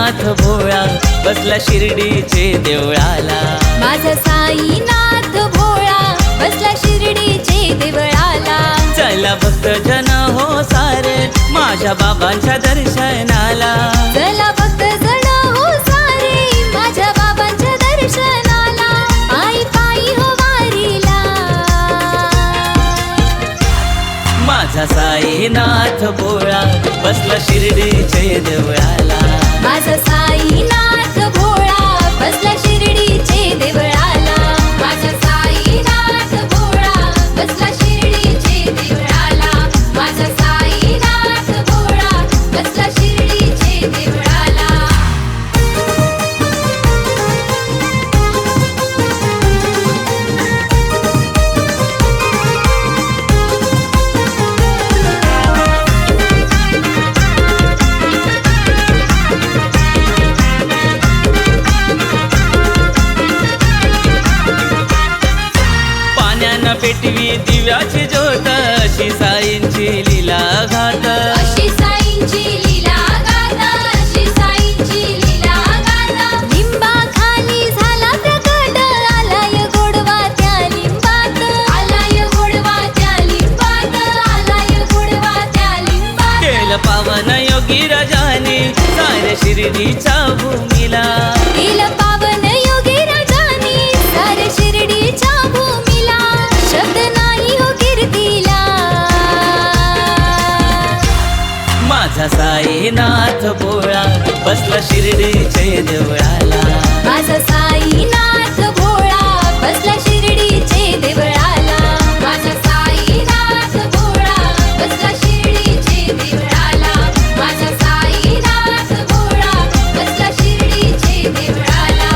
साईनाथ भोळा बसला शिर्डीचे देवळाला। माझा साईनाथ भोळा बसला शिर्डीचे देवळाला। चला भक्त जन हो सारे माझ्या बाबांच्या दर्शनाला। चला भक्त जन हो सारे माझ्या बाबांच्या दर्शनाला। पायी पायी हो वारीला माझा साईनाथ भोळा बसला शिर्डीचे देवळाला। माझा साईनाथ भोळा बसला शिर्डीचे देवळाला। माझा साईनाथ भोळा बसला शिर्डीचे देवळाला। माझा साईनाथ भोळा बसला शिर्डीचे देवळाला। पेटवी दिव्याची ज्योत अशी साईंची लीला घात। अशी साईंची लीला गात। अशी साईंची लीला गात। लिंबा खाली झाला प्रकट आलाय गोडवा त्या लिंबात। आलाय गोडवा त्या लिंबात। आलाय गोडवा त्या लिंबात। केलं पावन योगी राजाने साऱ्या शिर्डीच्या भूमीला। केलं पावन योगी राजाने साऱ्या शिर्डीच्या भूमीला। शब्द नाही हो कीर्तीला माझा साईनाथ भोळा बसला शिर्डीचे देवळाला। माझा साईनाथ भोळा बसला शिर्डीचे देवळाला। माझा साईनाथ भोळा बसला शिर्डीचे देवळाला। माझा साईनाथ भोळा बसला शिर्डीचे देवळाला।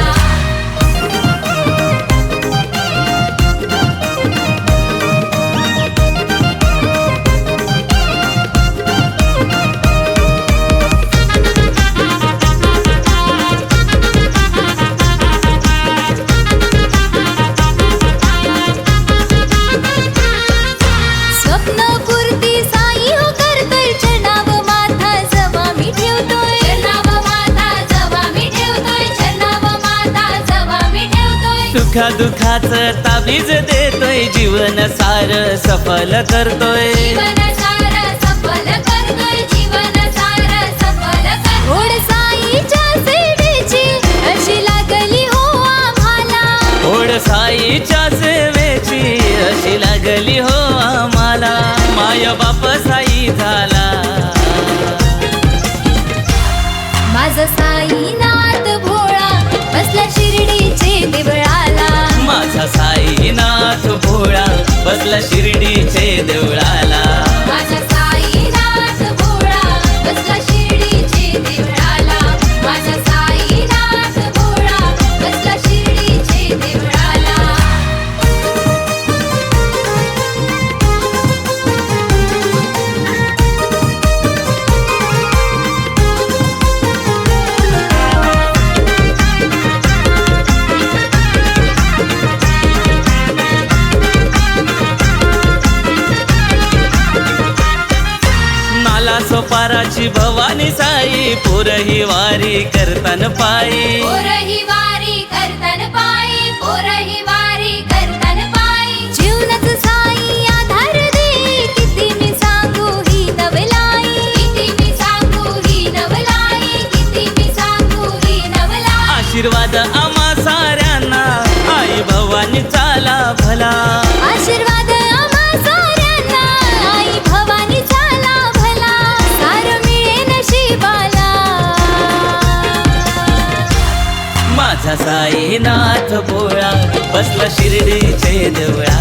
स्वप्नपूर्ती साई हो करतोय चरणाव माथा जवा मी ठेवतोय। चरणाव माथा जवा मी ठेवतोय। चरणाव माथा जवा मी ठेवतोय। सुखा दुखाचं ताबीज देतोय जीवन सार सफल करतोय। जीवन सार सफल करतोय। जीवन सार सफल करतोय। ओढ साईच्या सेवेची अशी लागली हो आम्हाला। ओढ साईच्या सेवेची अशी लागली हो आम्हाला। माय बाप साई झाला माझा साईनाथ भोळा बसला शिर्डीचे देवळाला। माझा साईनाथ भोळा बसला शिर्डीचे देवळाला। माझा साईनाथ भोळा बसला शिर्डीचे देवळाला। माझा साईनाथ भोळा बसला शिर्डीचे देवळाला। नाला सोपाराची भवानी साई पोरही वारी करतान पायी। पोरही वारी करतन पायी। पोरही वारी करतन पायी। जीवनच साई आधार दे किती मी सांगू ही नवलाई। किती मी सांगू ही नवलाई। किती मी सांगू ही नवलाई। आशीर्वाद आम्हा साऱ्यांना आई भवानी चाला भला। आशीर्वाद आम्हा साऱ्यांना आई भवानी चाला भला। सार मिळे नशिबाला माझा साईनाथ भोळा बसला शिर्डीचे देवळाला।